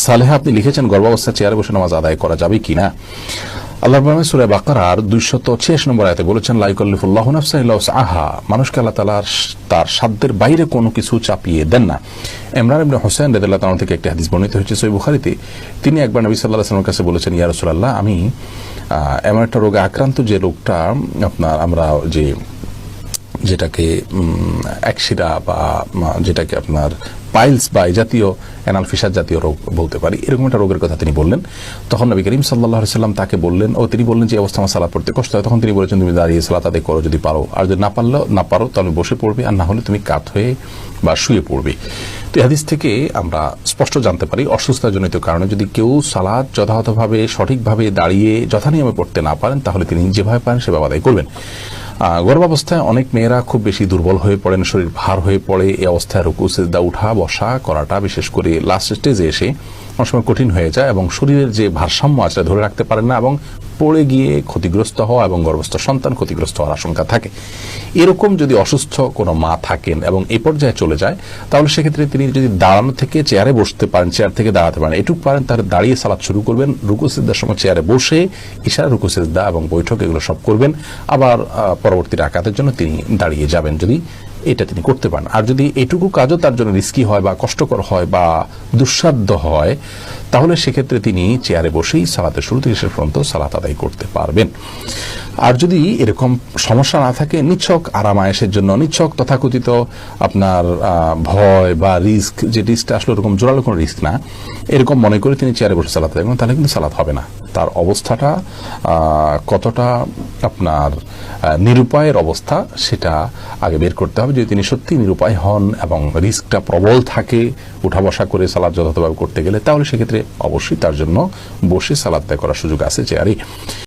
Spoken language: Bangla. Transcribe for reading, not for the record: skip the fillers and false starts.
সালেহা আপনি লিখেছেন গর্ভাবস্থায় চেয়ারে বসে নামাজ আদায় করা যাবে কিনা। আল্লাহ সূরা বাকারার 286 নম্বর আয়াতে বলেছেন, লা ইউকাল্লিফুল্লাহু নাফসান ইল্লা উসআহা, মানুষকে আল্লাহ তাআলা তার সাধ্যের বাইরে কোনো কিছু চাপিয়ে দেন না। ইমরান ইবনে হুসাইন রাদিয়াল্লাহু তাআলা থেকে একটি হাদিস বর্ণিত হয়েছে সহিহ বুখারীতে। তিনি একবার নবী সাল্লাল্লাহু আলাইহি ওয়াসাল্লামের কাছে বলেছেন, ইয়া রাসূলুল্লাহ, আমি এমন একটা রোগে আক্রান্ত যে রোগটা আপনার আমরা যেটাকে একশিরা বা যেটাকে আপনার পাইলস বা এই জাতীয় অ্যানাল ফিসার জাতীয় রোগ বলতে পারি, এরকম একটা রোগের কথা তিনি বললেন। তখন নবী করিম সাল্লাল্লাহু আলাইহি ওয়াসাল্লাম তাকে বললেন, তিনি বললেন যে অবস্থা আমার সালাত পড়তে কষ্ট হয়। তখন তিনি বলেছেন, তুমি দাঁড়িয়ে সালাত আদায় করো যদি পারো, আর যদি না পারো তাহলে বসে পড়বে, আর না হলে তুমি কাত হয়ে বা শুয়ে পড়বে। তো এই হাদিস থেকে আমরা স্পষ্ট জানতে পারি অসুস্থতাজনিত কারণে যদি কেউ সালাত যথাযথভাবে সঠিকভাবে দাঁড়িয়ে যথানিয়মে পড়তে না পারেন, তাহলে তিনি যেভাবে পারেন সেভাবে আদায় করবেন। গর্ভাবস্থায় অনেক মেয়েরা খুব বেশি দুর্বল হয়ে পড়েন, শরীর ভার হয়ে পড়ে। এই অবস্থায় রুকু সিজদা উঠা বসা করাটা বিশেষ করে লাস্ট স্টেজে এসে অনেক সময় কঠিন হয়ে যায় এবং শরীরের যে ভারসাম্য আছে ধরে রাখতে পারেন না এবং পড়ে গিয়ে ক্ষতিগ্রস্ত হওয়া এবং গর্ভস্থ সন্তান ক্ষতিগ্রস্ত হওয়ার আশঙ্কা থাকে। এরকম যদি অসুস্থ কোনো মা থাকেন এবং এই পর্যায়ে চলে যায়, তাহলে সেক্ষেত্রে তিনি যদি দাঁড়ানো থেকে চেয়ারে বসতে পারেন, চেয়ার থেকে দাঁড়াতে পারেন, এটুকু পারেন, তাহলে দাঁড়িয়ে সালাত শুরু করবেন। রুকু সিজদার সময় চেয়ারে বসে ইশারা রুকু সিজদা এবং বৈঠক এগুলো সব করবেন। আবার পরবর্তী রাকাতের জন্য তিনি দাঁড়িয়ে যাবেন, যদি এটা তিনি করতে পারেন। আর যদি এটুকু কাজও তার জন্য রিস্কি হয় বা কষ্টকর হয় বা দুঃসাধ্য হয়, তাহলে সেক্ষেত্রে তিনি চেয়ারে বসেই সালাতের শুরু থেকে শেষ পর্যন্ত সালাত আদায় করতে পারবেন। আর যদি এরকম সমস্যা না থাকে, নিছক আরামায়েশের জন্য, নিছক তথাকথিত আপনার ভয় বা রিস্ক, যে রিস্কটা আসলে এরকম জোরালো কোনো রিস্ক না, এরকম মনে করে তিনি চেয়ারে বসে সালাত আদায় করেন, তাহলে কিন্তু সালাত হবে না। তার অবস্থাটা কতটা আপনার নিরুপায়ের অবস্থা সেটা আগে বের করতে হবে। যদি তিনি সত্যি নিরুপায় হন এবং রিস্কটা প্রবল থাকে উঠা বসা করে সালাত যথাযথভাবে করতে গেলে, তাহলে সেক্ষেত্রে অবশ্যই তার জন্য বসে সালাত আদায় করার সুযোগ আছে চেয়ারে।